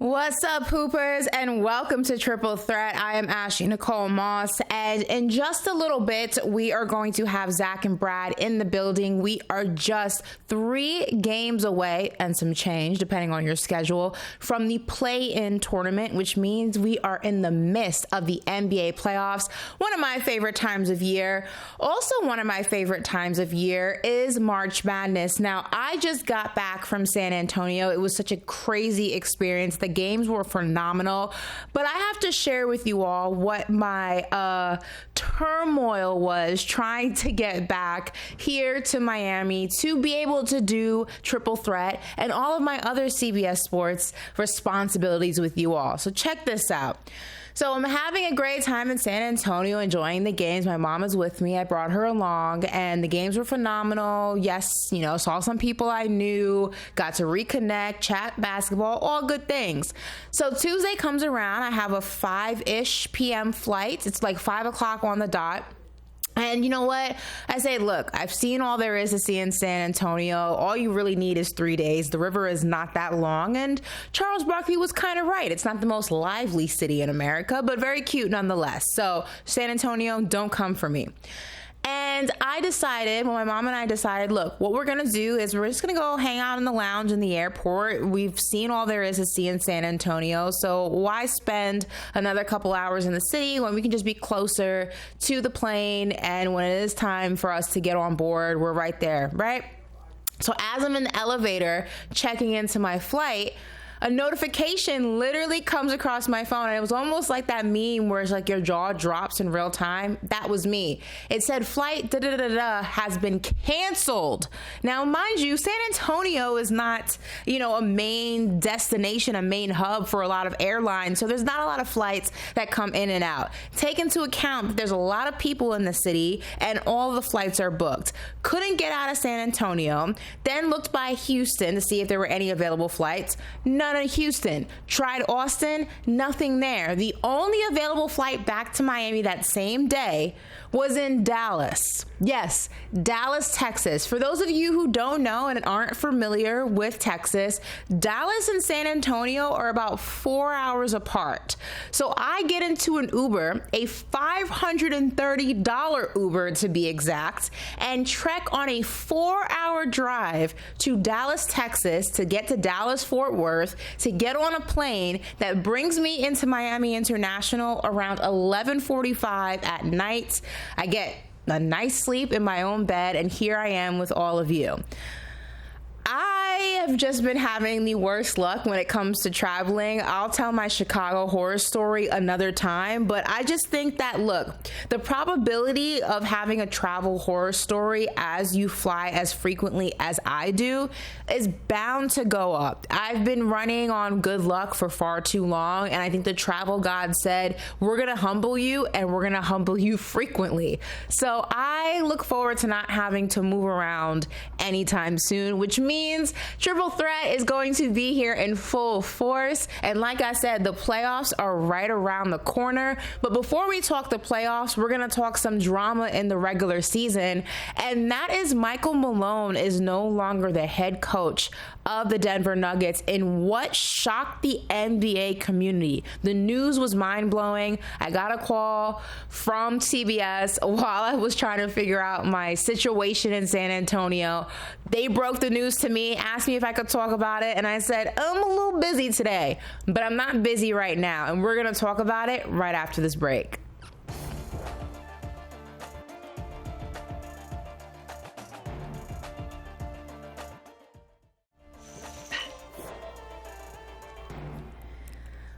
What's up, Hoopers, and welcome to Triple Threat. I am Ashley Nicole Moss, and in just a little bit, we are going to have Zach and Brad in the building. We are just 3 games away, and some change, depending on your schedule, from the play-in tournament, which means we are in the midst of the NBA playoffs. One of my favorite times of year. Also, one of my favorite times of year is March Madness. Now, I just got back from San Antonio. It was such a crazy experience. The games were phenomenal, but I have to share with you all what my turmoil was trying to get back here to Miami to be able to do Triple Threat and all of my other CBS Sports responsibilities with you all. So check this out. So I'm having a great time in San Antonio, enjoying the games. My mom is with me. I brought her along, and the games were phenomenal. Yes, saw some people I knew, got to reconnect, chat basketball, all good things. So Tuesday comes around. I have a 5-ish p.m. flight. It's like 5 o'clock on the dot. And you know what? I say, look, I've seen all there is to see in San Antonio. All you really need is 3 days. The river is not that long. And Charles Barkley was kind of right. It's not the most lively city in America, but very cute nonetheless. So San Antonio, don't come for me. And my mom and I decided, look, what we're going to do is we're just going to go hang out in the lounge in the airport. We've seen all there is to see in San Antonio. So why spend another couple hours in the city when we can just be closer to the plane? And when it is time for us to get on board, we're right there, right? So as I'm in the elevator checking into my flight, a notification literally comes across my phone, and it was almost like that meme where it's like your jaw drops in real time. That was me. It said flight has been canceled. Now, mind you, San Antonio is not, a main destination, a main hub for a lot of airlines, so there's not a lot of flights that come in and out. Take into account that there's a lot of people in the city, and all the flights are booked. Couldn't get out of San Antonio, then looked by Houston to see if there were any available flights. None in Houston. Tried Austin, nothing there. The only available flight back to Miami that same day was in Dallas. Yes, Dallas, Texas. For those of you who don't know and aren't familiar with Texas, Dallas and San Antonio are about 4 hours apart. So I get into an Uber, a $530 Uber to be exact, and trek on a 4-hour drive to Dallas, Texas to get to Dallas, Fort Worth, to get on a plane that brings me into Miami International around 11:45 at night. I get a nice sleep in my own bed, and here I am with all of you. I have just been having the worst luck when it comes to traveling. I'll tell my Chicago horror story another time, but I just think that, look, the probability of having a travel horror story as you fly as frequently as I do is bound to go up. I've been running on good luck for far too long, and I think the travel god said, we're going to humble you, and we're going to humble you frequently. So I look forward to not having to move around anytime soon, which means Triple Threat is going to be here in full force. And like I said, the playoffs are right around the corner. But before we talk the playoffs, we're going to talk some drama in the regular season. And that is Michael Malone is no longer the head coach of the Denver Nuggets in what shocked the NBA community. The news was mind-blowing. I got a call from CBS while I was trying to figure out my situation in San Antonio. They broke the news to me, asked me if I could talk about it, and I said, I'm a little busy today, but I'm not busy right now, and we're going to talk about it right after this break.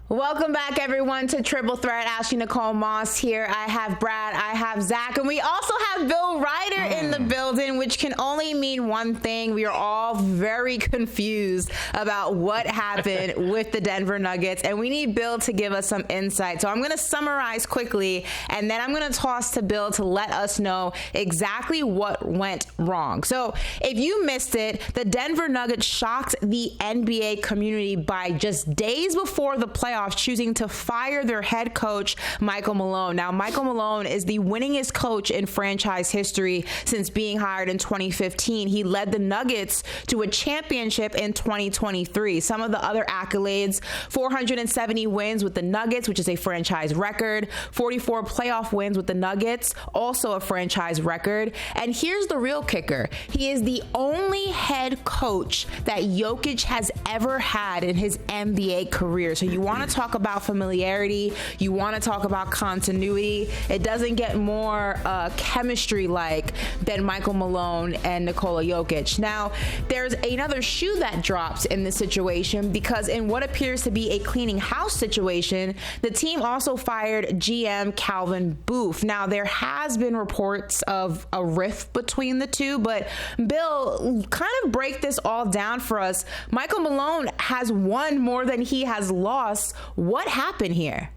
Welcome back, everyone, to Triple Threat. Ashley Nicole Moss here. I have Brad, I have Zach, and we also have Bill Reiter in the building, which can only mean one thing. We are all very confused about what happened with the Denver Nuggets, and we need Bill to give us some insight. So I'm going to summarize quickly, and then I'm going to toss to Bill to let us know exactly what went wrong. So if you missed it, the Denver Nuggets shocked the NBA community by just days before the playoffs choosing to fire their head coach, Michael Malone. Now, Michael Malone is the winningest coach in franchise history since being hired in 2015. He led the Nuggets to a championship in 2023. Some of the other accolades: 470 wins with the Nuggets, which is a franchise record, 44 playoff wins with the Nuggets, also a franchise record. And here's the real kicker. He is the only head coach that Jokic has ever had in his NBA career. So you want to talk about familiarity, you want to talk about continuity. It doesn't get more chemistry-like than Michael Malone and Nikola Jokic. Now, there's another shoe that drops in this situation, because in what appears to be a cleaning house situation, the team also fired GM Calvin Booth. Now, there has been reports of a rift between the two, but Bill, kind of break this all down for us. Michael Malone has won more than he has lost. What happened here?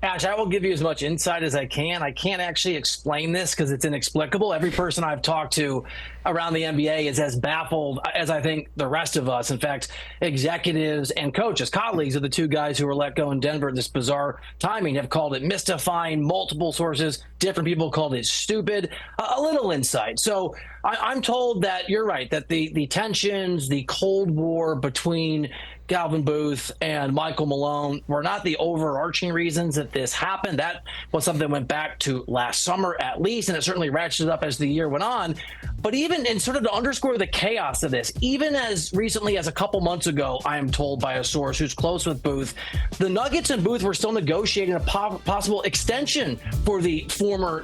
Ash, I will give you as much insight as I can. I can't actually explain this because it's inexplicable. Every person I've talked to around the NBA is as baffled as I think the rest of us. In fact, executives and coaches, colleagues of the two guys who were let go in Denver, this bizarre timing, have called it mystifying. Multiple sources, different people called it stupid. A little insight. So I'm told that you're right, that the tensions, the Cold War between Calvin Booth and Michael Malone were not the overarching reasons that this happened. That was something that went back to last summer at least, and it certainly ratcheted up as the year went on. But even in sort of to underscore the chaos of this, even as recently as a couple months ago, I am told by a source who's close with Booth, the Nuggets and Booth were still negotiating a possible extension for the former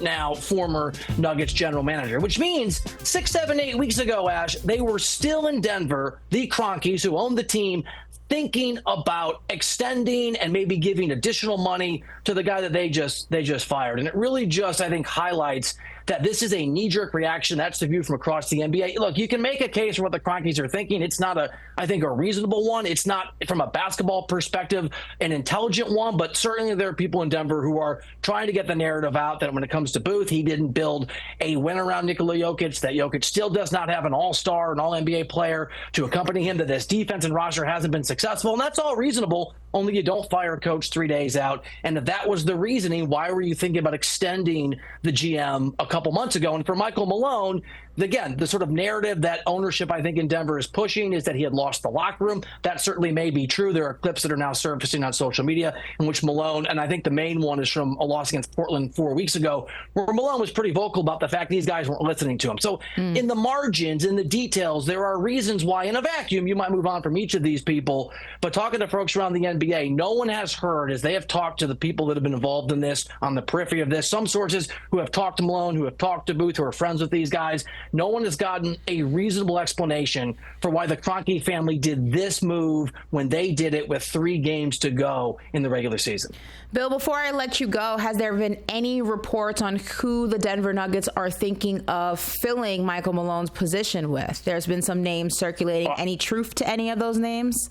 Nuggets general manager, which means 6, 7, 8 weeks ago, Ash, they were still in Denver, the Cronkies who owned the team, thinking about extending and maybe giving additional money to the guy that they just fired. And it really just, I think, highlights that this is a knee-jerk reaction. That's the view from across the NBA. Look, you can make a case for what the Cronkies are thinking. It's not I think, a reasonable one. It's not, from a basketball perspective, an intelligent one, but certainly there are people in Denver who are trying to get the narrative out that when it comes to Booth, he didn't build a win around Nikola Jokic, that Jokic still does not have an all-star, an all-NBA player to accompany him, that this defense and roster hasn't been successful. And that's all reasonable, only you don't fire a coach 3 days out. And if that was the reasoning, why were you thinking about extending the GM a couple months ago? And for Michael Malone, again, the sort of narrative that ownership, I think, in Denver is pushing is that he had lost the locker room. That certainly may be true. There are clips that are now surfacing on social media in which Malone, and I think the main one is from a loss against Portland 4 weeks ago, where Malone was pretty vocal about the fact these guys weren't listening to him. So in the margins, in the details, there are reasons why in a vacuum you might move on from each of these people. But talking to folks around the NBA, no one has heard, as they have talked to the people that have been involved in this, on the periphery of this, some sources who have talked to Malone, who have talked to Booth, who are friends with these guys, no one has gotten a reasonable explanation for why the Kroenke family did this move when they did it with 3 games to go in the regular season. Bill, before I let you go, has there been any reports on who the Denver Nuggets are thinking of filling Michael Malone's position with? There's been some names circulating. Any truth to any of those names?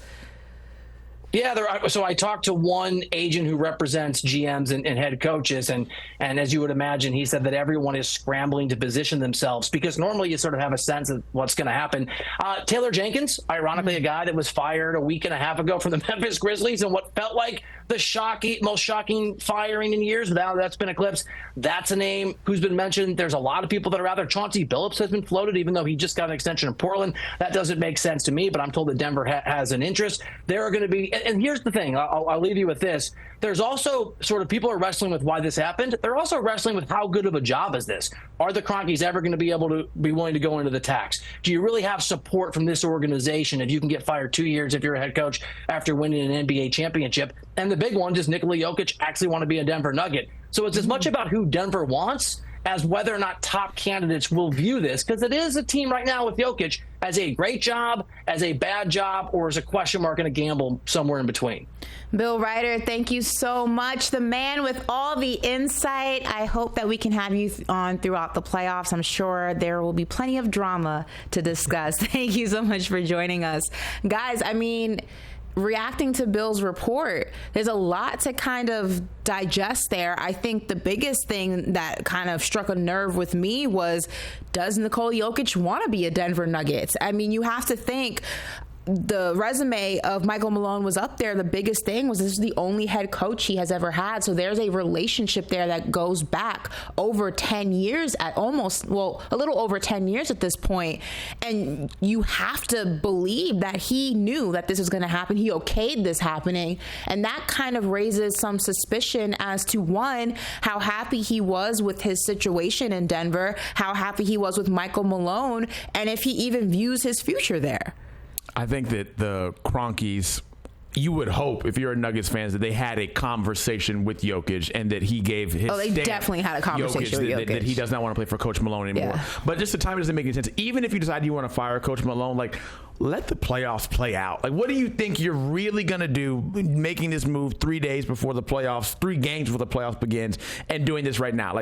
Yeah, so I talked to one agent who represents GMs and head coaches, and as you would imagine, he said that everyone is scrambling to position themselves because normally you sort of have a sense of what's going to happen. Taylor Jenkins, ironically, a guy that was fired a week and a half ago from the Memphis Grizzlies, and what felt like the most shocking firing in years. Now that's been eclipsed. That's a name who's been mentioned. There's a lot of people that are out there. Chauncey Billups has been floated, even though he just got an extension in Portland. That doesn't make sense to me, but I'm told that Denver has an interest. There are going to be, and here's the thing, I'll leave you with this. There's also sort of people are wrestling with why this happened. They're also wrestling with how good of a job is this? Are the Cronkies ever going to be able to be willing to go into the tax? Do you really have support from this organization if you can get fired 2 years if you're a head coach after winning an NBA championship? And the big one, does Nikola Jokic actually want to be a Denver Nugget? So it's as much about who Denver wants as whether or not top candidates will view this, because it is a team right now with Jokic as a great job, as a bad job, or as a question mark and a gamble somewhere in between. Bill Reiter, thank you so much. The man with all the insight. I hope that we can have you on throughout the playoffs. I'm sure there will be plenty of drama to discuss. Thank you so much for joining us. Guys, I mean, reacting to Bill's report, there's a lot to kind of digest there. I think the biggest thing that kind of struck a nerve with me was, does Nikola Jokic want to be a Denver Nuggets? I mean, you have to think, the resume of Michael Malone was up there, the biggest thing was this is the only head coach he has ever had. So there's a relationship there that goes back over 10 years a little over 10 years at this point. And you have to believe that he knew that this was going to happen. He okayed this happening. And that kind of raises some suspicion as to, one, how happy he was with his situation in Denver, how happy he was with Michael Malone, and if he even views his future there. I think that the Kroenkes, you would hope, if you're a Nuggets fans, that they had a conversation with Jokic and that he gave his they definitely had a conversation with Jokic. That he does not want to play for Coach Malone anymore. Yeah. But just the time doesn't make any sense. Even if you decide you want to fire Coach Malone, let the playoffs play out. What do you think you're really going to do making this move 3 days before the playoffs, 3 games before the playoffs begins, and doing this right now?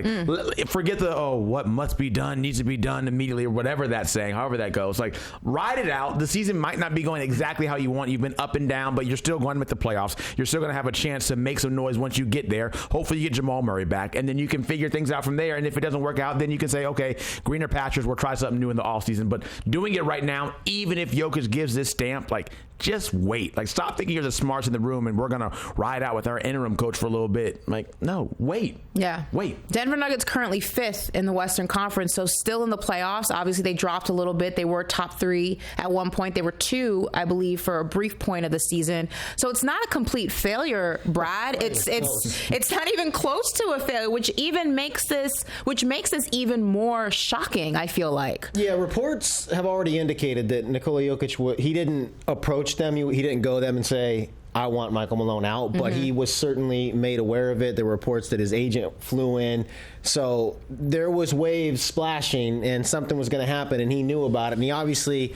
Forget what must be done, needs to be done immediately, or whatever that's saying, however that goes. Ride it out. The season might not be going exactly how you want. You've been up and down, but you're still going to make the playoffs. You're still going to have a chance to make some noise once you get there. Hopefully you get Jamal Murray back, and then you can figure things out from there. And if it doesn't work out, then you can say, okay, greener pastures, we'll try something new in the offseason. But doing it right now, even if Jokic gives this stamp, just wait. Stop thinking you're the smarts in the room and we're going to ride out with our interim coach for a little bit. No, wait. Yeah. Wait. Denver Nuggets currently 5th in the Western Conference, so still in the playoffs. Obviously, they dropped a little bit. They were top 3 at one point. They were 2, I believe, for a brief point of the season. So it's not a complete failure, Brad. It's not even close to a failure, which makes this even more shocking, I feel like. Yeah, reports have already indicated that Nikola Jokic, he didn't approach them. He didn't go to them and say, I want Michael Malone out, but he was certainly made aware of it. There were reports that his agent flew in. So there was waves splashing and something was going to happen, and he knew about it. And he obviously,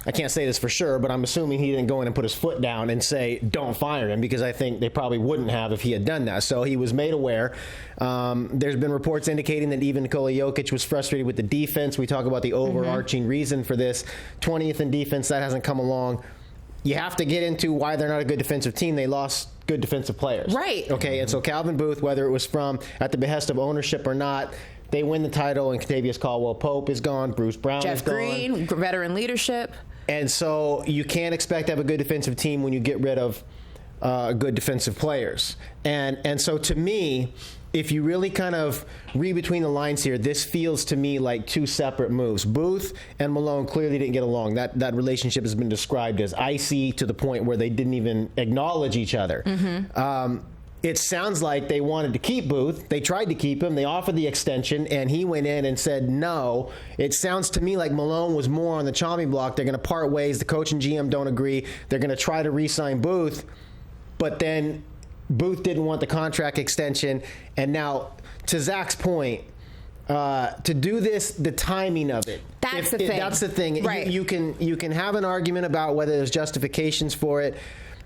I can't say this for sure, but I'm assuming he didn't go in and put his foot down and say, don't fire him, because I think they probably wouldn't have if he had done that. So he was made aware. There's been reports indicating that even Nikola Jokic was frustrated with the defense. We talk about the overarching reason for this. 20th in defense, that hasn't come along. You have to get into why they're not a good defensive team. They lost good defensive players. Right. Okay, and so Calvin Booth, whether it was at the behest of ownership or not, they win the title, and Kentavious Caldwell-Pope is gone. Bruce Brown is gone. Jeff Green, veteran leadership. And so you can't expect to have a good defensive team when you get rid of good defensive players. And so to me, if you really kind of read between the lines here, this feels to me like 2 separate moves. Booth and Malone clearly didn't get along. That relationship has been described as icy to the point where they didn't even acknowledge each other. It sounds like they wanted to keep Booth. They tried to keep him. They offered the extension, and he went in and said no. It sounds to me like Malone was more on the chopping block. They're going to part ways. The coach and GM don't agree. They're going to try to re-sign Booth, but then Booth didn't want the contract extension. And now, to Zach's point, to do this, the timing of it. That's the thing. That's the thing. Right. You can have an argument about whether there's justifications for it.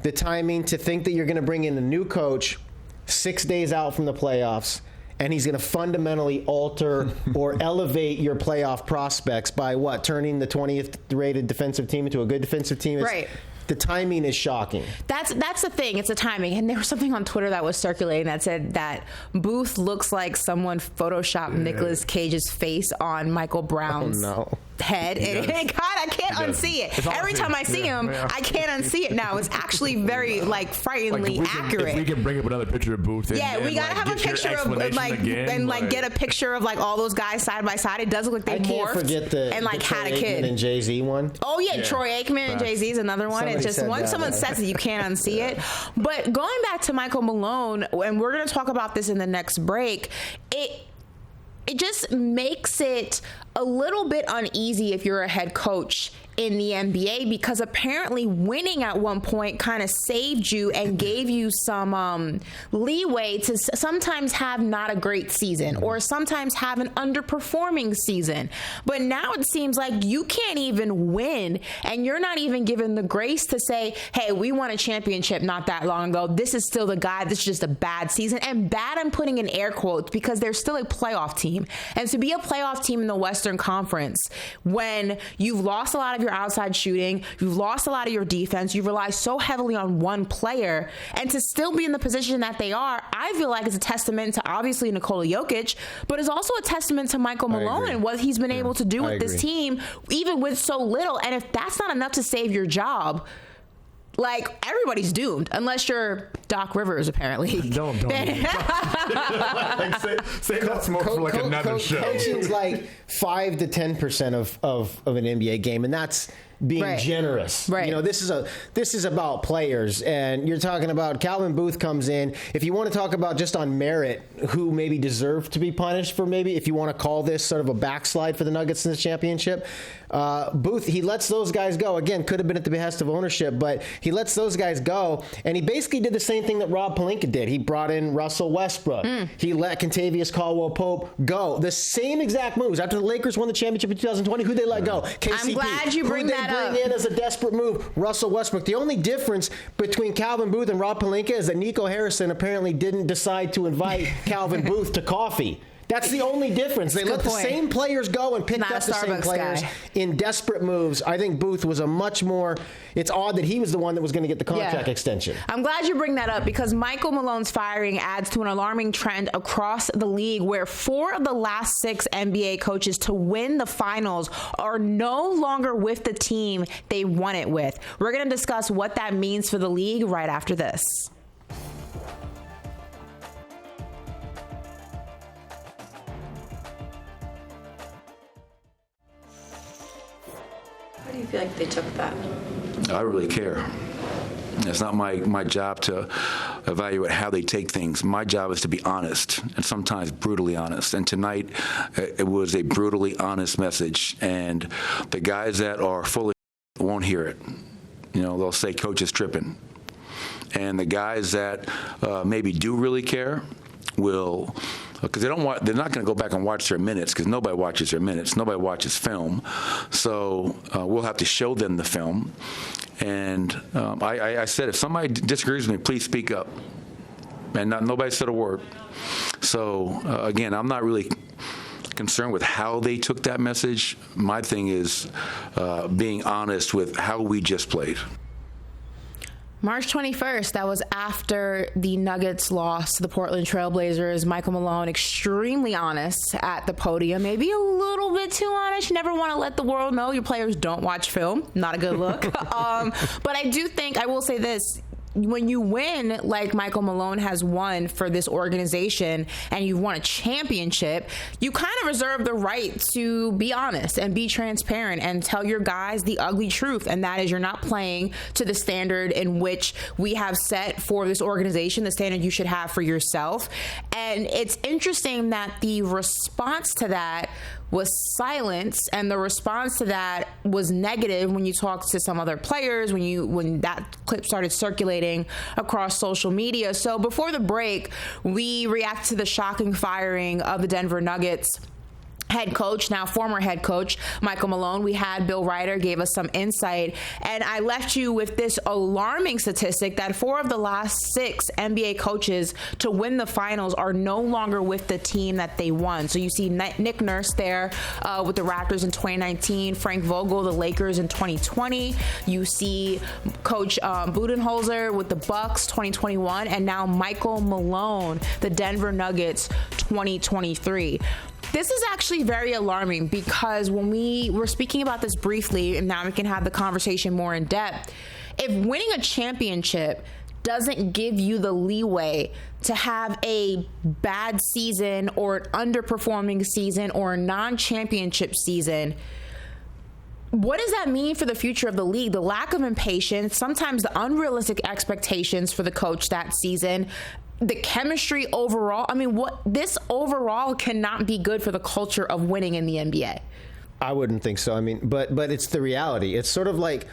The timing, to think that you're going to bring in a new coach 6 days out from the playoffs, and he's going to fundamentally alter or elevate your playoff prospects by turning the 20th rated defensive team into a good defensive team. Right. The timing is shocking. That's the thing. It's the timing. And there was something on Twitter that was circulating that said that Booth looks like someone photoshopped Nicolas Cage's face on Michael Brown's head. And God, I can't unsee it. Every time I see him, I can't unsee it now. It's actually very frighteningly accurate. If we can bring up another picture of Booth, we gotta have a picture of get a picture of all those guys side by side. It does look like they morphed. I can't forget the had a Troy kid. Aikman and Jay-Z one. Oh yeah, Troy Aikman and Jay-Z is another one. Somebody It's just once someone says it, you can't unsee it. But going back to Michael Malone, and we're gonna talk about this in the next break, it just makes it a little bit uneasy if you're a head coach in the NBA, because apparently winning at one point kind of saved you and gave you some leeway to sometimes have not a great season or sometimes have an underperforming season. But now it seems like you can't even win, and you're not even given the grace to say, hey, we won a championship not that long ago. This is still the guy. This is just a bad season. And bad, I'm putting in air quotes, because they're still a playoff team. And to be a playoff team in the Western Conference when you've lost a lot of of your outside shooting. You've lost a lot of your defense. You rely so heavily on one player. And to still be in the position that they are, I feel like it's a testament to obviously Nikola Jokic, but it's also a testament to Michael Malone and what he's been able to do with this team, even with so little. And if that's not enough to save your job, like, everybody's doomed unless you're Doc Rivers, apparently. Don't. Save that smoke for like another show. Coaching's like 5 to 10% of an NBA game, and that's being generous. Right. You know, this is about players, and you're talking about Calvin Booth comes in. If you want to talk about just on merit, who maybe deserved to be punished for maybe, if you want to call this sort of a backslide for the Nuggets in this championship, Booth, he lets those guys go. Again, could have been at the behest of ownership, but he lets those guys go, and he basically did the same thing that Rob Pelinka did. He brought in Russell Westbrook. He let Kentavious Caldwell-Pope go. The same exact moves. After the Lakers won the championship in 2020, who they let go? KCP. I'm glad you bring that up. In as a desperate move, Russell Westbrook. The only difference between Calvin Booth and Rob Pelinka is that Nico Harrison apparently didn't decide to invite Calvin Booth to coffee. That's the only difference. They let the same players go and picked up the same players in desperate moves. I think Booth was a much more, it's odd that he was the one that was going to get the contract extension. I'm glad you bring that up because Michael Malone's firing adds to an alarming trend across the league where 4 of the last 6 NBA coaches to win the finals are no longer with the team they won it with. We're going to discuss what that means for the league right after this. How do you feel like they took that? I really care. It's not my job to evaluate how they take things. My job is to be honest and sometimes brutally honest. And tonight, it was a brutally honest message. And the guys that are full of won't hear it. You know, they'll say, Coach is tripping. And the guys that maybe do really care will, because they're not going to go back and watch their minutes because nobody watches their minutes. Nobody watches film. So we'll have to show them the film. And I said, if somebody disagrees with me, please speak up. And nobody said a word. So, again, I'm not really concerned with how they took that message. My thing is being honest with how we just played. March 21st, that was after the Nuggets lost to the Portland Trailblazers. Michael Malone, extremely honest at the podium, maybe a little bit too honest. You never want to let the world know your players don't watch film. Not a good look. But I do think, I will say this, when you win like Michael Malone has won for this organization and you've won a championship, you kind of reserve the right to be honest and be transparent and tell your guys the ugly truth. And that is you're not playing to the standard in which we have set for this organization, the standard you should have for yourself. And it's interesting that the response to that was silence, and the response to that was negative when you talked to some other players, when that clip started circulating across social media. So before the break, we react to the shocking firing of the Denver Nuggets head coach, now former head coach, Michael Malone. We had Bill Reiter gave us some insight, and I left you with this alarming statistic that 4 of the last 6 NBA coaches to win the finals are no longer with the team that they won. So you see Nick Nurse there with the Raptors in 2019, Frank Vogel, the Lakers in 2020. You see Coach Budenholzer with the Bucks 2021, and now Michael Malone, the Denver Nuggets 2023. This is actually very alarming because when we were speaking about this briefly, and now we can have the conversation more in depth, if winning a championship doesn't give you the leeway to have a bad season or an underperforming season or a non-championship season, what does that mean for the future of the league? The lack of impatience, sometimes the unrealistic expectations for the coach that season, the chemistry overall. I mean, this overall cannot be good for the culture of winning in the NBA. I wouldn't think so. I mean, but it's the reality. It's sort of like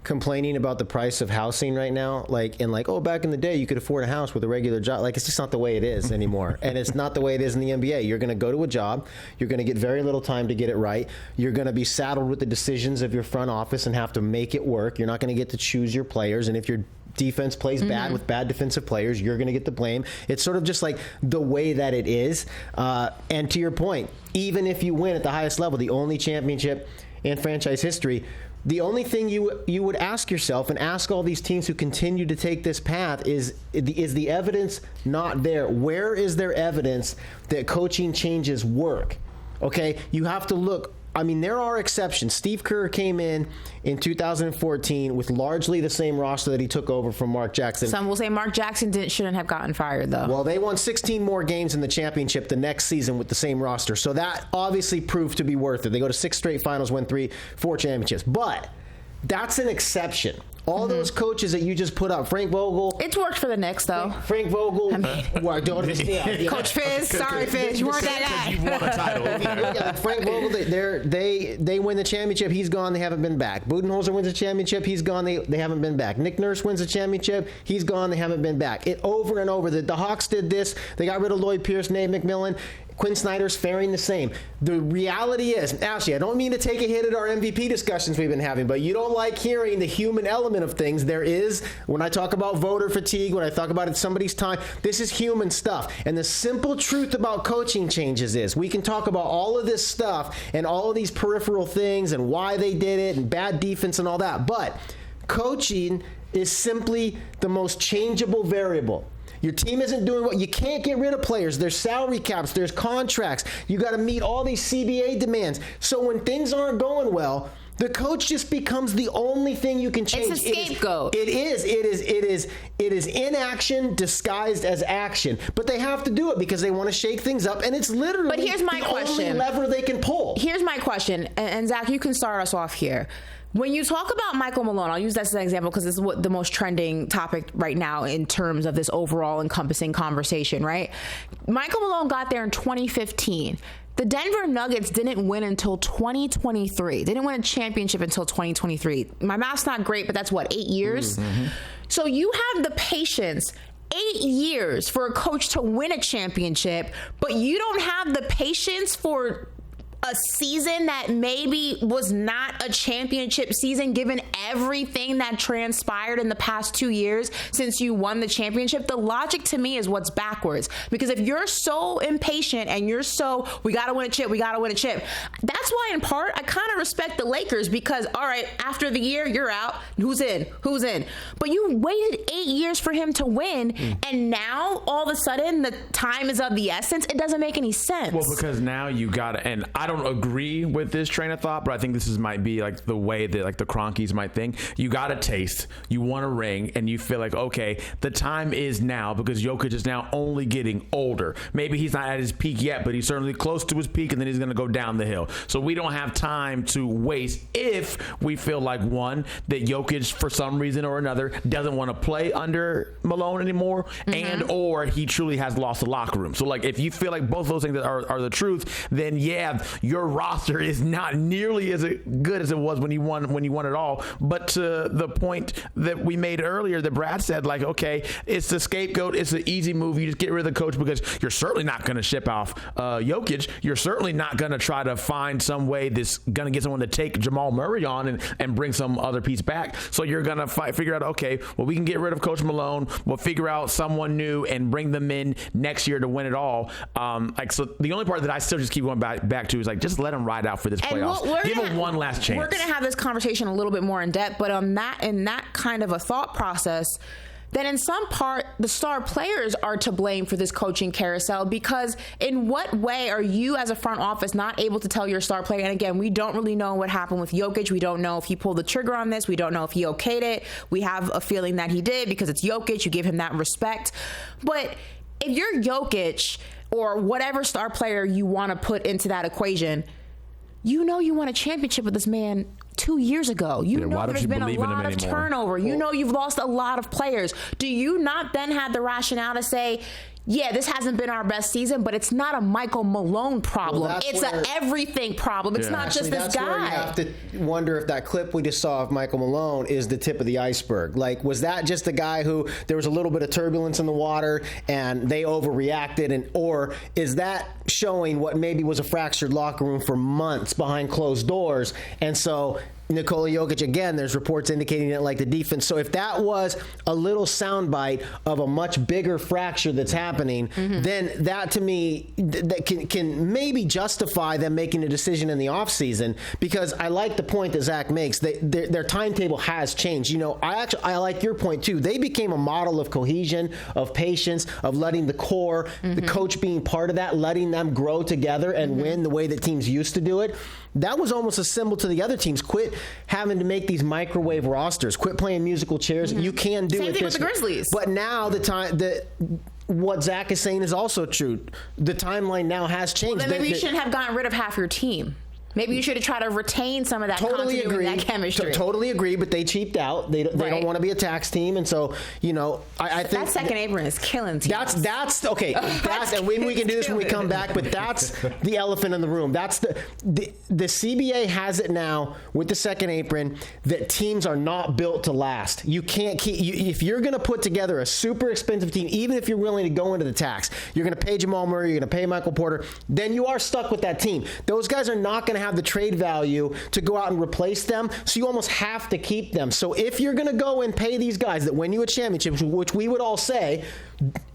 complaining about the price of housing right now, oh, back in the day you could afford a house with a regular job. Like, it's just not the way it is anymore. And it's not the way it is in the NBA. You're going to go to a job, you're going to get very little time to get it right, you're going to be saddled with the decisions of your front office and have to make it work. You're not going to get to choose your players, and if your defense plays bad with bad defensive players, you're going to get the blame. It's sort of just like the way that it is. And to your point, even if you win at the highest level, the only championship in franchise history, The only thing you would ask yourself and ask all these teams who continue to take this path is the evidence not there? Where is there evidence that coaching changes work? Okay, you have to look. I mean, there are exceptions. Steve Kerr came in 2014 with largely the same roster that he took over from Mark Jackson. Some will say Mark Jackson shouldn't have gotten fired, though. Well, they won 16 more games in the championship the next season with the same roster. So that obviously proved to be worth it. They go to 6 straight finals, win 4 championships. But that's an exception. All those coaches that you just put up, Frank Vogel. It's worked for the Knicks, though. Frank Vogel. Coach Fizz, sorry, Fizz, you weren't that You won a title. Frank Vogel, they win the championship. He's gone. They haven't been back. Budenholzer wins a championship. He's gone. They haven't been back. Nick Nurse wins a championship. He's gone. They haven't been back. It over and over. The Hawks did this. They got rid of Lloyd Pierce, Nate McMillan. Quinn Snyder's faring the same. The reality is, Ashley, I don't mean to take a hit at our MVP discussions we've been having, but you don't like hearing the human element of things. There is, when I talk about voter fatigue, when I talk about it's somebody's time, this is human stuff. And the simple truth about coaching changes is we can talk about all of this stuff and all of these peripheral things and why they did it and bad defense and all that. But coaching is simply the most changeable variable. Your team isn't doing what you can't get rid of players. There's salary caps. There's contracts. You got to meet all these CBA demands. So when things aren't going well, the coach just becomes the only thing you can change. It's a scapegoat. It is inaction disguised as action. But they have to do it because they want to shake things up, and it's literally But here's my question. only lever they can pull. Here's my question, and Zach, you can start us off here. When you talk about Michael Malone, I'll use that as an example because this is what the most trending topic right now in terms of this overall encompassing conversation, right? Michael Malone got there in 2015. The Denver Nuggets didn't win until 2023. They didn't win a championship until 2023. My math's not great, but that's what, 8 years? Mm-hmm. So you have the patience 8 years for a coach to win a championship, but you don't have the patience for a season that maybe was not a championship season given everything that transpired in the past 2 years since you won the championship. The logic to me is what's backwards, because if you're so impatient and you're so, we got to win a chip, that's why in part I kind of respect the Lakers, because all right, after the year you're out, who's in, but you waited 8 years for him to win, and now all of a sudden the time is of the essence. It doesn't make any sense. Well, because now you got to, and I don't agree with this train of thought, but I think this might be like the way that like the Cronkies might think. You got a taste, you want a ring, and you feel like, okay, the time is now, because Jokic is now only getting older. Maybe he's not at his peak yet, but he's certainly close to his peak, and then he's going to go down the hill. So we don't have time to waste if we feel like, one, that Jokic for some reason or another doesn't want to play under Malone anymore, and or he truly has lost the locker room. So like if you feel like both of those things are the truth, then yeah, your roster is not nearly as good as it was when you won it all. But to the point that we made earlier that Brad said, like, okay, it's the scapegoat, it's an easy move. You just get rid of the coach because you're certainly not going to ship off Jokic. You're certainly not going to try to find some way that's going to get someone to take Jamal Murray on and bring some other piece back. So you're going to figure out, okay, well, we can get rid of Coach Malone. We'll figure out someone new and bring them in next year to win it all. So the only part that I still just keep going back to is like, just let him ride out for this playoffs. Give him one last chance. We're going to have this conversation a little bit more in depth, but in that kind of a thought process, then in some part, the star players are to blame for this coaching carousel, because in what way are you as a front office not able to tell your star player? And again, we don't really know what happened with Jokic. We don't know if he pulled the trigger on this. We don't know if he okayed it. We have a feeling that he did because it's Jokic. You give him that respect. But if you're Jokic or whatever star player you want to put into that equation, you know you won a championship with this man 2 years ago. You know there's been a lot of turnover. You know you've lost a lot of players. Do you not then have the rationale to say, yeah, this hasn't been our best season, but it's not a Michael Malone problem. Well, it's an everything problem. It's not just this guy. Where you have to wonder if that clip we just saw of Michael Malone is the tip of the iceberg. Like, was that just a guy who there was a little bit of turbulence in the water and they overreacted, or is that showing what maybe was a fractured locker room for months behind closed doors? And so Nikola Jokic, again, there's reports indicating that like the defense. So if that was a little soundbite of a much bigger fracture that's happening, then that to me that can maybe justify them making a decision in the offseason, because I like the point that Zach makes. Their timetable has changed. I like your point too. They became a model of cohesion, of patience, of letting the core, the coach being part of that, letting them grow together and win the way that teams used to do it. That was almost a symbol to the other teams. Quit having to make these microwave rosters. Quit playing musical chairs. You can do Same it. thing with the Grizzlies. But now what Zach is saying is also true. The timeline now has changed. Well, then maybe you shouldn't have gotten rid of half your team. Maybe you should have tried to retain some of that continuity, that chemistry. Totally agree, but they cheaped out. They don't want to be a tax team, and so I think that second apron is killing teams. That's okay. And we can do this when we come back. But that's the elephant in the room. That's the CBA has it now with the second apron that teams are not built to last. You can't keep if you're going to put together a super expensive team, even if you're willing to go into the tax, you're going to pay Jamal Murray, you're going to pay Michael Porter, then you are stuck with that team. Those guys are not going to have the trade value to go out and replace them, so you almost have to keep them. So if you're going to go and pay these guys that win you a championship, which we would all say,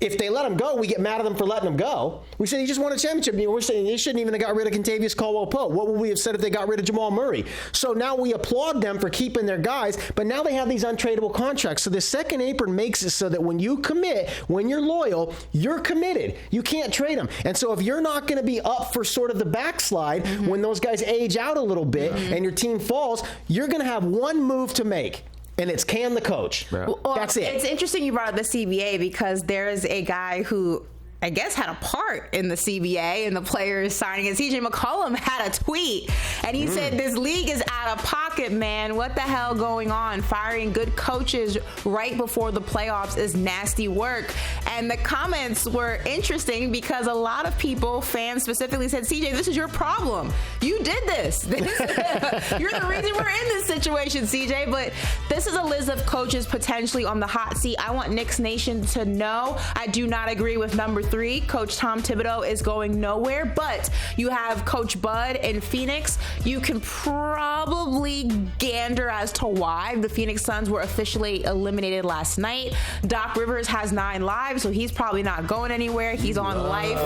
if they let them go, we get mad at them for letting them go. We say he just won a championship. We're saying they shouldn't even have got rid of Kentavious Caldwell-Pope. What would we have said if they got rid of Jamal Murray? So now we applaud them for keeping their guys, but now they have these untradeable contracts. So the second apron makes it so that when you commit, when you're loyal, you're committed. You can't trade them. And so if you're not going to be up for sort of the backslide when those guys age out a little bit and your team falls, you're going to have one move to make. And it's can the coach. Well, that's it. It's interesting you brought up the CBA because there's a guy who I guess had a part in the CBA and the players signing it. CJ McCollum had a tweet and he said this league is out of pocket, man. What the hell going on? Firing good coaches right before the playoffs is nasty work. And the comments were interesting because a lot of people, fans specifically, said, CJ, this is your problem. You did this. You're the reason we're in this situation, CJ. But this is a list of coaches potentially on the hot seat. I want Knicks Nation to know I do not agree with number 3. Coach Tom Thibodeau is going nowhere, but you have Coach Bud in Phoenix. You can probably gander as to why the Phoenix Suns were officially eliminated last night. Doc Rivers has 9 lives, so he's probably not going anywhere. He's on life.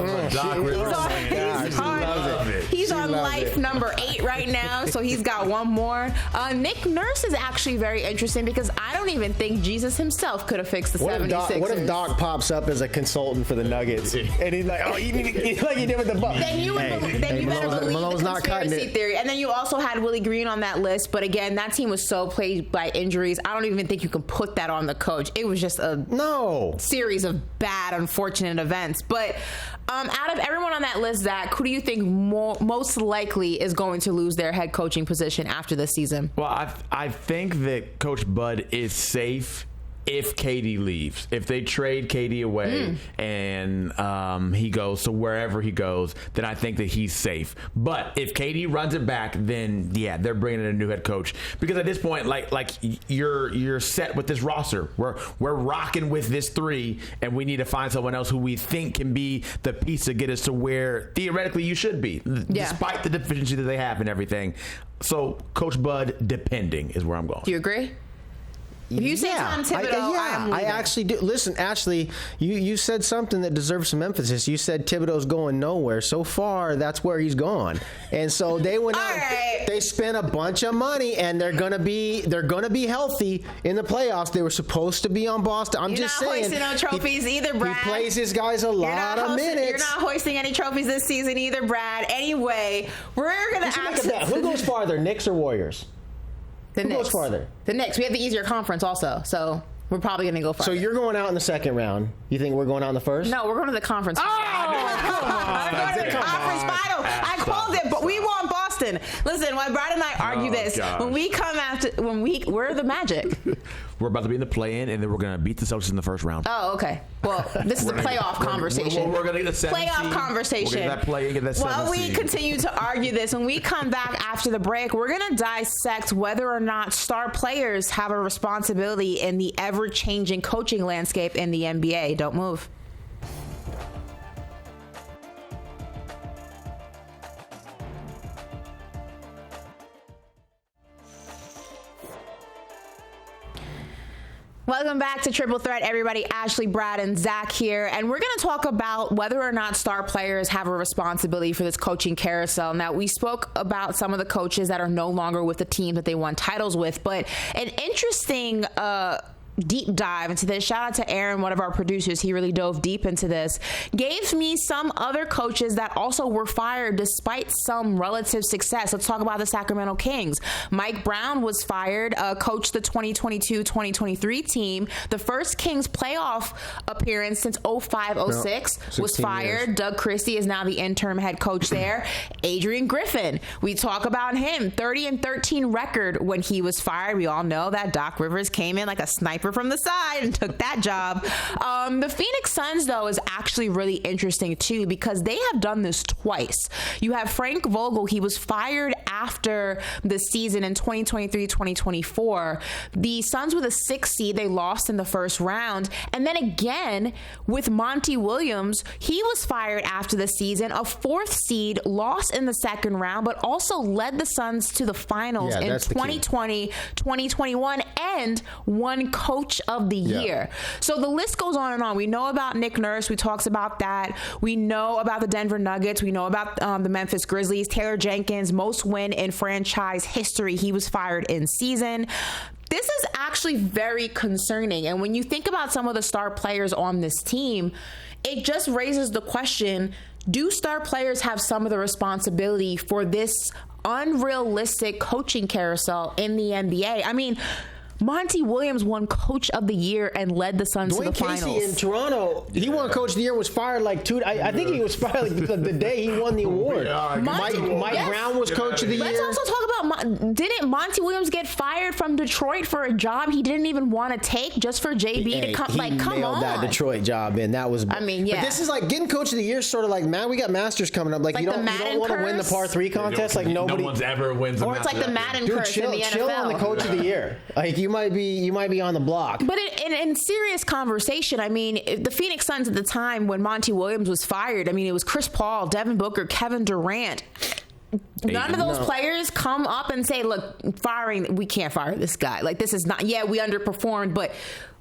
He's on life number 8 right now, so he's got one more. Nick Nurse is actually very interesting because I don't even think Jesus himself could have fixed the 76ers. What if Doc pops up as a consultant for the Nuggets? And he's like, like he did with the Bucks. Then you better believe Malone's the not cutting conspiracy it. theory. And then you also had Willie Green on that list. But again, that team was so plagued by injuries. I don't even think you can put that on the coach. It was just a series of bad, unfortunate events. But out of everyone on that list, Zach, who do you think most likely is going to lose their head coaching position after this season? Well, I think that Coach Bud is safe if KD leaves. If they trade KD away and he goes to wherever he goes, then I think that he's safe. But if KD runs it back, then yeah, they're bringing in a new head coach, because at this point, like you're set with this roster. We're rocking with this 3, and we need to find someone else who we think can be the piece to get us to where theoretically you should be, despite the deficiency that they have and everything. So Coach Bud, depending, is where I'm going. Do you agree? If you say Tom Thibodeau, I actually do. Listen, Ashley, you said something that deserves some emphasis. You said Thibodeau's going nowhere. So far, that's where he's gone. And so they went out. Right. They spent a bunch of money, and they're gonna be healthy in the playoffs. They were supposed to be on Boston. I'm just saying. You're not hoisting no trophies either, Brad. He plays his guys a lot of minutes. You're not hoisting any trophies this season either, Brad. Anyway, we're gonna ask. Who goes farther, Knicks or Warriors? Who goes farther? The Knicks. We have the easier conference also, so we're probably going to go farther. So you're going out in the second round. You think we're going out in the first? No, we're going to the conference final. Come We're going to the conference final. I called it, but we want Boston. Listen, when Brad and I argue this, gosh. we're the Magic. We're about to be in the play-in, and then we're going to beat the Celtics in the first round. Oh, okay. Well, this is a playoff conversation. We're going to get the 7 playoff seed. conversation. We'll get that play and get that 7 While we seed. continue to argue this, when we come back after the break, we're going to dissect whether or not star players have a responsibility in the ever-changing coaching landscape in the NBA. Don't move. Welcome back to Triple Threat, everybody. Ashley, Brad, and Zach here. And we're going to talk about whether or not star players have a responsibility for this coaching carousel. Now, we spoke about some of the coaches that are no longer with the team that they won titles with, but an interesting deep dive into this. Shout out to Aaron, one of our producers. He really dove deep into this. Gave me some other coaches that also were fired despite some relative success. Let's talk about the Sacramento Kings. Mike Brown was fired, coached the 2022-2023 team. The first Kings playoff appearance since 05-06 was fired. Years. Doug Christie is now the interim head coach there. Adrian Griffin, we talk about him. 30-13 record when he was fired. We all know that Doc Rivers came in like a sniper from the side and took that job. The Phoenix Suns, though, is actually really interesting, too, because they have done this twice. You have Frank Vogel. He was fired after the season in 2023-2024. The Suns with a 6th seed. They lost in the first round. And then again, with Monty Williams, he was fired after the season. A 4th seed, lost in the second round, but also led the Suns to the finals in 2020, 2021, and won Coach of the Year. So the list goes on and on. We know about Nick Nurse. We talked about that. We know about the Denver Nuggets. We know about the Memphis Grizzlies. Taylor Jenkins, most win in franchise history. He was fired in season. This is actually very concerning. And when you think about some of the star players on this team, it just raises the question, do star players have some of the responsibility for this unrealistic coaching carousel in the NBA? I mean, Monty Williams won Coach of the Year and led the Suns to the finals. Dwayne Casey in Toronto, he won Coach of the Year, was fired like I think he was fired like the day he won the award. Mike Brown was Coach of the Year. Let's also talk about, didn't Monty Williams get fired from Detroit for a job he didn't even want to take just for JB to come? Like, come on. That Detroit job, and that was. I mean, yeah. But this is like getting Coach of the Year, sort of like, man, we got Masters coming up. Like you don't want to win the par 3 contest. Like nobody. No one's ever wins. Or it's like the Madden curse in the NFL. Chill on the Coach of the Year. Like you might be on the block. But in serious conversation, I mean, the Phoenix Suns at the time when Monty Williams was fired, I mean, it was Chris Paul, Devin Booker, Kevin Durant. None of those players come up and say, look, we can't fire this guy. Like, this is not, we underperformed, but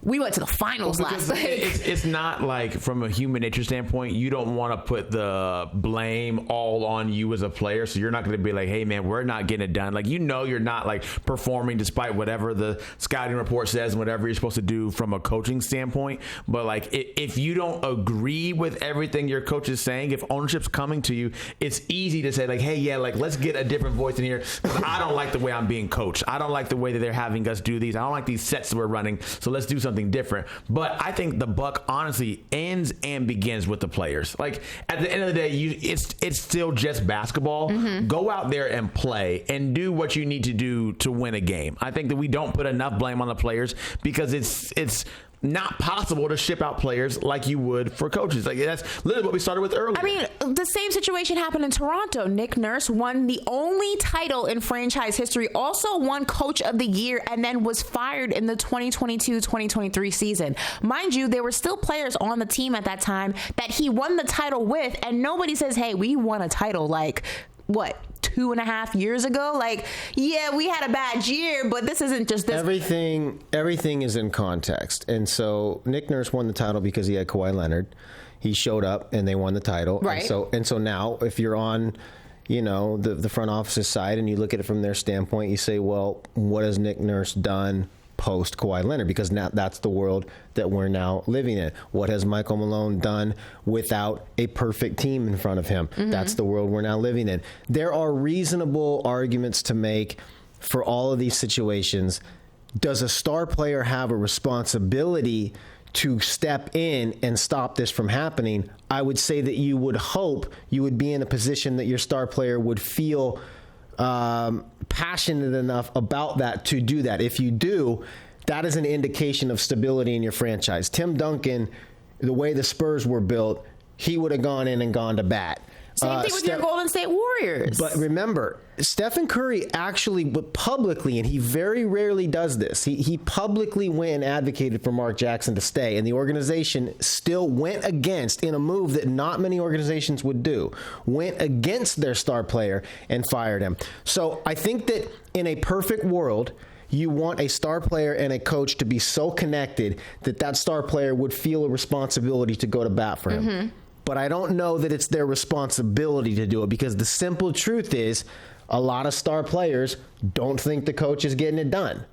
we went to the finals last night. It's not like, from a human nature standpoint, you don't want to put the blame all on you as a player. So you're not going to be like, hey, man, we're not getting it done. Like, you're not like performing despite whatever the scouting report says and whatever you're supposed to do from a coaching standpoint. But like, if you don't agree with everything your coach is saying, if ownership's coming to you, it's easy to say like, hey, yeah, like let's get a different voice in here. I don't like the way I'm being coached. I don't like the way that they're having us do these. I don't like these sets that we're running. So let's do something different. But I think the buck honestly ends and begins with the players. Like at the end of the day, it's still just basketball. Mm-hmm. Go out there and play and do what you need to do to win a game. I think that we don't put enough blame on the players because it's not possible to ship out players like you would for coaches. Like that's literally what we started with earlier. I mean, the same situation happened in Toronto. Nick Nurse won the only title in franchise history, also won Coach of the Year, and then was fired in the 2022-2023 season. Mind you, there were still players on the team at that time that he won the title with, and nobody says, hey, we won a title like, what, 2.5 years ago? Like, yeah, we had a bad year, but this isn't just this. Everything is in context. And so Nick Nurse won the title because he had Kawhi Leonard. He showed up and they won the title. Right. And so now if you're on, the front office's side and you look at it from their standpoint, you say, well, what has Nick Nurse done post Kawhi Leonard? Because now that's the world that we're now living in. What has Michael Malone done without a perfect team in front of him? Mm-hmm. That's the world we're now living in. There are reasonable arguments to make for all of these situations. Does a star player have a responsibility to step in and stop this from happening? I would say that you would hope you would be in a position that your star player would feel passionate enough about that to do that. If you do, that is an indication of stability in your franchise. Tim Duncan, the way the Spurs were built, he would have gone in and gone to bat. Same thing with your Golden State Warriors. But remember, Stephen Curry actually publicly, and he very rarely does this, he publicly went and advocated for Mark Jackson to stay, and the organization still went against, in a move that not many organizations would do, went against their star player and fired him. So I think that in a perfect world, you want a star player and a coach to be so connected that that star player would feel a responsibility to go to bat for him. Mm-hmm. But I don't know that it's their responsibility to do it, because the simple truth is a lot of star players don't think the coach is getting it done.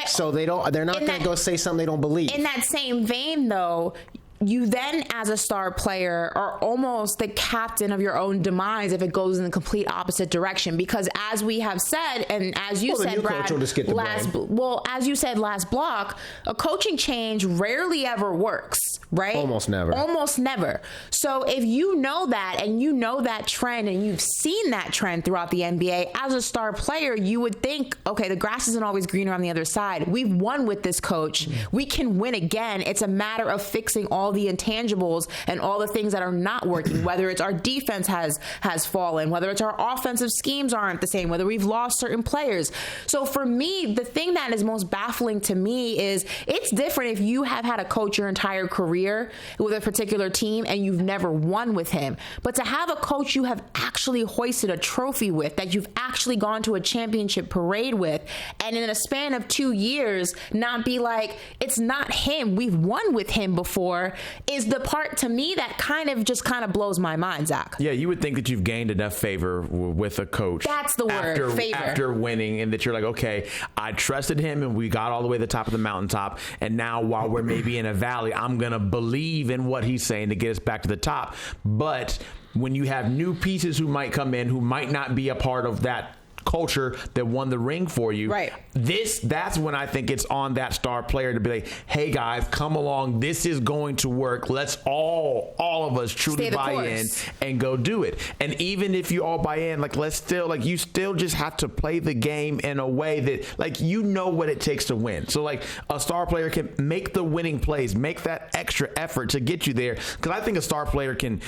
So they're not going to go say something they don't believe. In that same vein, though, you then, as a star player, are almost the captain of your own demise if it goes in the complete opposite direction. Because as we have said, and as you said, Brad, as you said last block, a coaching change rarely ever works, right? Almost never. Almost never. So if you know that, and you know that trend, and you've seen that trend throughout the NBA, as a star player, you would think, okay, the grass isn't always greener on the other side. We've won with this coach. We can win again. It's a matter of fixing all the intangibles and all the things that are not working, whether it's our defense has fallen, whether it's our offensive schemes aren't the same, whether we've lost certain players. So for me, the thing that is most baffling to me is it's different if you have had a coach your entire career with a particular team and you've never won with him. But to have a coach you have actually hoisted a trophy with, that you've actually gone to a championship parade with, and in a span of 2 years not be like, it's not him, we've won with him before, is the part to me that kind of blows my mind, Zach. Yeah, you would think that you've gained enough favor with a coach. That's the word, favor. After winning, and that you're like, okay, I trusted him and we got all the way to the top of the mountaintop, and now while we're maybe in a valley, I'm going to believe in what he's saying to get us back to the top. But when you have new pieces who might come in, who might not be a part of that culture that won the ring for you, right? That's when I think it's on that star player to be like, hey guys, come along, this is going to work, let's all of us truly buy in and go do it. And even if you all buy in, like, you still just have to play the game in a way that, like, you know what it takes to win. So like a star player can make the winning plays, make that extra effort to get you there, because I think a star player can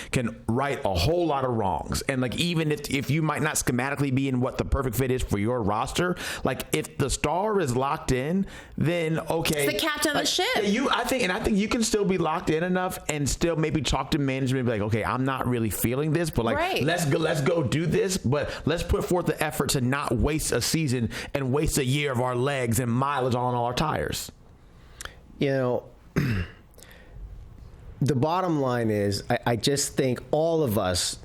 right a whole lot of wrongs. And like, even if you might not schematically be in what the perfect fit is for your roster, like if the star is locked in, then okay, it's the captain of the ship. I think you can still be locked in enough and still maybe talk to management and be like, okay, I'm not really feeling this, but like let's go do this, but let's put forth the effort to not waste a season and waste a year of our legs and mileage on all our tires. You know, the bottom line is, I just think all of us,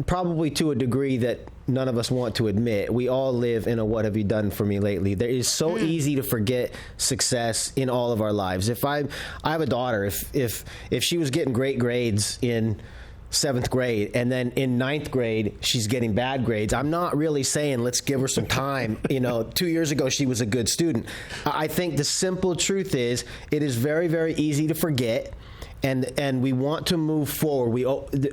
probably to a degree that none of us want to admit, we all live in a what have you done for me lately. There is so easy to forget success in all of our lives. I have a daughter, if she was getting great grades in 7th grade and then in 9th grade she's getting bad grades, I'm not really saying let's give her some time. 2 years ago she was a good student. I think the simple truth is it is very, very easy to forget. And we want to move forward.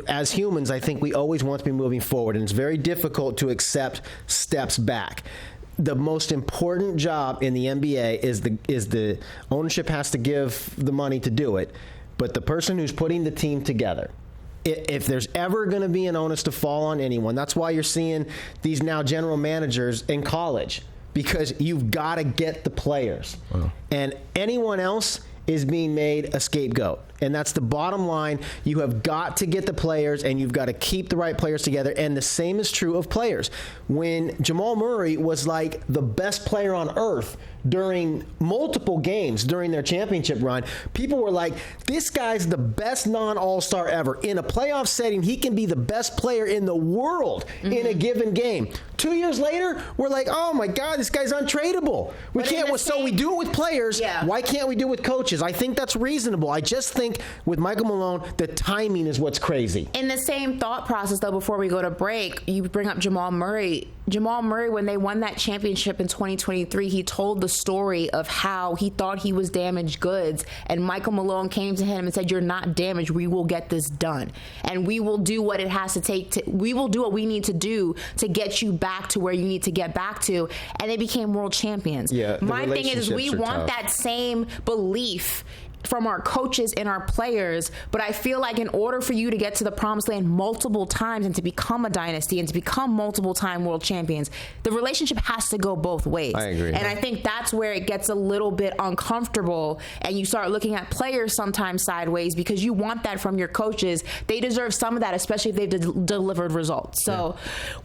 As humans, I think we always want to be moving forward, and it's very difficult to accept steps back. The most important job in the NBA is the ownership has to give the money to do it, but the person who's putting the team together, if there's ever going to be an onus to fall on anyone, that's why you're seeing these now general managers in college, because you've got to get the players. Wow. And anyone else is being made a scapegoat. And that's the bottom line. You have got to get the players, and you've got to keep the right players together. And the same is true of players. When Jamal Murray was like the best player on earth during multiple games during their championship run, people were like, this guy's the best non-all-star ever. In a playoff setting, he can be the best player in the world in a given game. 2 years later, we're like, oh my God, this guy's untradeable. We do it with players. Yeah. Why can't we do it with coaches? I think that's reasonable. I just think with Michael Malone, the timing is what's crazy. In the same thought process, though, before we go to break, you bring up Jamal Murray. Jamal Murray, when they won that championship in 2023, he told the story of how he thought he was damaged goods, and Michael Malone came to him and said, you're not damaged, we will get this done, and we will do what it has to take we will do what we need to do to get you back to where you need to get back to, and they became world champions. Yeah, my thing is we want that same belief from our coaches and our players, but I feel like in order for you to get to the promised land multiple times and to become a dynasty and to become multiple time world champions, the relationship has to go both ways. I agree. And I think that's where it gets a little bit uncomfortable, and you start looking at players sometimes sideways because you want that from your coaches. They deserve some of that, especially if they've delivered results. So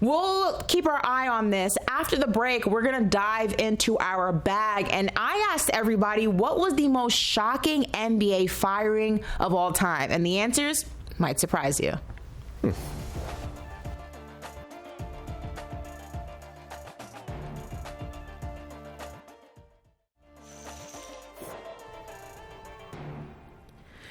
we'll keep our eye on this. After the break, we're going to dive into our bag, and I asked everybody what was the most shocking NBA firing of all time, and the answers might surprise you.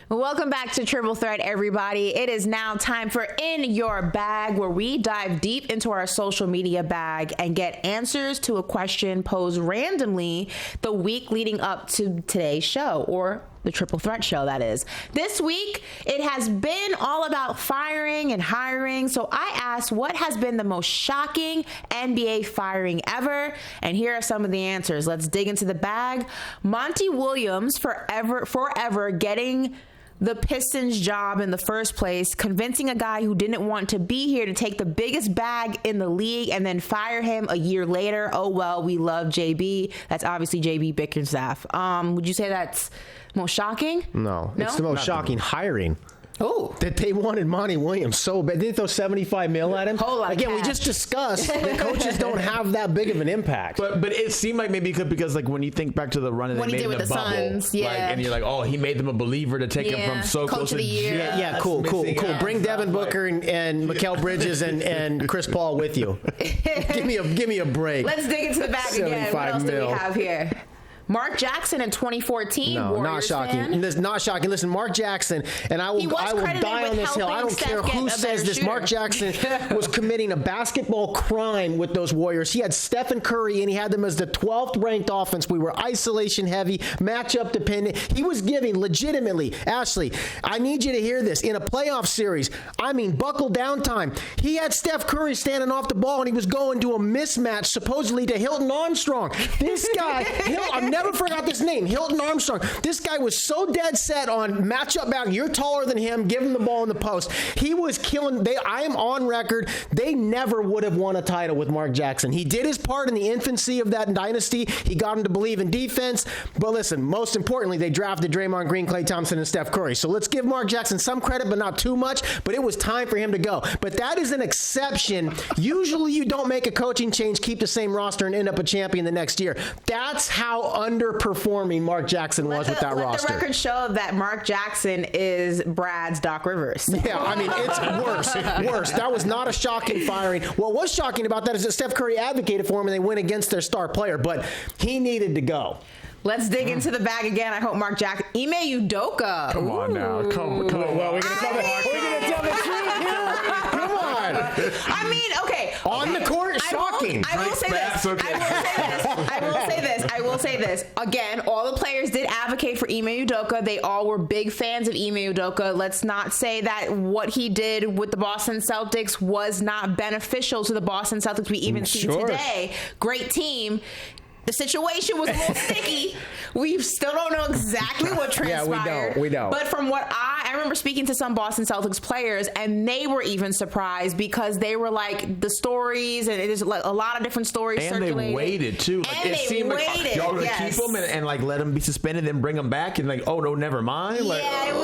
Welcome back to Triple Threat, everybody. It is now time for In Your Bag, where we dive deep into our social media bag and get answers to a question posed randomly the week leading up to today's show, or the Triple Threat show, that is. This week, it has been all about firing and hiring. So I asked, what has been the most shocking NBA firing ever? And here are some of the answers. Let's dig into the bag. Monty Williams forever getting the Pistons job in the first place, convincing a guy who didn't want to be here to take the biggest bag in the league and then fire him a year later. Oh, well, we love JB. That's obviously JB Bickerstaff. Would you say that's most shocking? No? It's the most shocking hiring. Oh, That they wanted Monty Williams so bad. Didn't they throw $75 million at him? Whole lot of Again, we cash. just discussed the coaches don't have that big of an impact. But it seemed like maybe because like when you think back to the run that What they he made did in with the the bubble, Suns, yeah. like, and you're like, oh, he made them a believer to take him Yeah. from so Coach close of to the year. Yeah, cool. Bring Devin Booker and Mikal Bridges and Chris Paul with you. Give me a break. let's dig into the bag again. What else do we mil. have here? Mark Jackson in 2014. No, not Warriors shocking. fan. This not shocking. Listen, Mark Jackson, and I He will was credited die with on this hill. I helping don't care Steph who get a says better this. Mark shooter. Jackson was committing a basketball crime with those Warriors. He had Stephen Curry, and he had them as the 12th ranked offense. We were isolation heavy, matchup dependent. He was giving legitimately, Ashley, I need you to hear this. In a playoff series, I mean, buckle down time. He had Steph Curry standing off the ball, and he was going to a mismatch, supposedly to Hilton Armstrong. This guy, I've never forgot this name, Hilton Armstrong. This guy was so dead set on matchup back. You're taller than him. Give him the ball in the post. He was killing. I am on record. They never would have won a title with Mark Jackson. He did his part in the infancy of that dynasty. He got him to believe in defense. But listen, most importantly, they drafted Draymond Green, Klay Thompson, and Steph Curry. So let's give Mark Jackson some credit, but not too much. But it was time for him to go. But that is an exception. Usually you don't make a coaching change, keep the same roster, and end up a champion the next year. That's how underperforming Mark Jackson was with that roster. Let the record show that Mark Jackson is Brad's Doc Rivers. Yeah, I mean, it's worse. That was not a shocking firing. What was shocking about that is that Steph Curry advocated for him and they went against their star player, but he needed to go. Let's dig into the bag again. I hope Mark Jackson. Ime Udoka. Come on now. Come on. Well, we're going to tell the truth here. Come on. I mean, okay. On the court, shocking. I will say this. I will say this. Again, all the players did advocate for Ime Udoka. They all were big fans of Ime Udoka. Let's not say that what he did with the Boston Celtics was not beneficial to the Boston Celtics. We even see today. Great team. The situation was a little sticky. We still don't know exactly what transpired. Yeah, we don't. But from what I remember speaking to some Boston Celtics players, and they were even surprised because they were like, the stories, and it is like a lot of different stories and circulated. they waited too. Like, And it they seemed waited, like y'all gonna yes. keep him and like let him be suspended, then bring him back, and like, oh no, never mind. Like, Yeah, it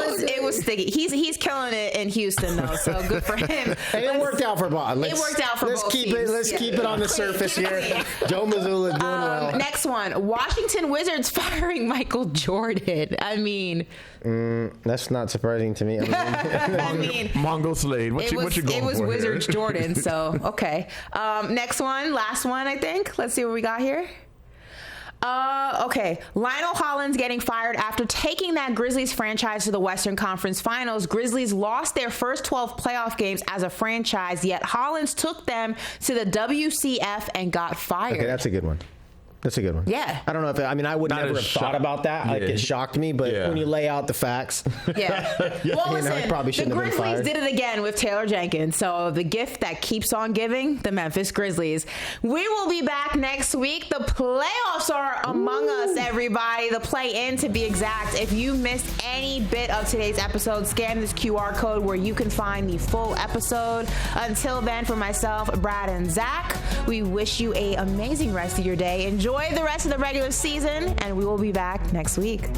was sticky. He's killing it in Houston though, so good for him. And it worked out for Bob. It worked out for both teams. Let's keep it on the surface here. Joe Mazzulla doing well. Next one, Washington Wizards firing Michael Jordan. I mean, That's not surprising to me. I mean, Mongo Slade. What you going it was for Wizards here? Jordan, so okay. Next one, last one, I think. Let's see what we got here. Okay, Lionel Hollins getting fired after taking that Grizzlies franchise to the Western Conference Finals. Grizzlies lost their first 12 playoff games as a franchise, yet Hollins took them to the WCF and got fired. Okay, that's a good one. That's a good one. Yeah. I don't know if I would Not never as have thought shock- about that. Like Yeah. it shocked me, but Yeah. when you lay out the facts, Yeah. Well, listen, he probably the shouldn't have been Grizzlies fired. did it again with Taylor Jenkins. So the gift that keeps on giving, the Memphis Grizzlies. We will be back next week. The playoffs are among us, everybody. The play-in, to be exact. If you missed any bit of today's episode, scan this QR code where you can find the full episode. Until then, for myself, Brad, and Zach, we wish you an amazing rest of your day. Enjoy the rest of the regular season, and we will be back next week.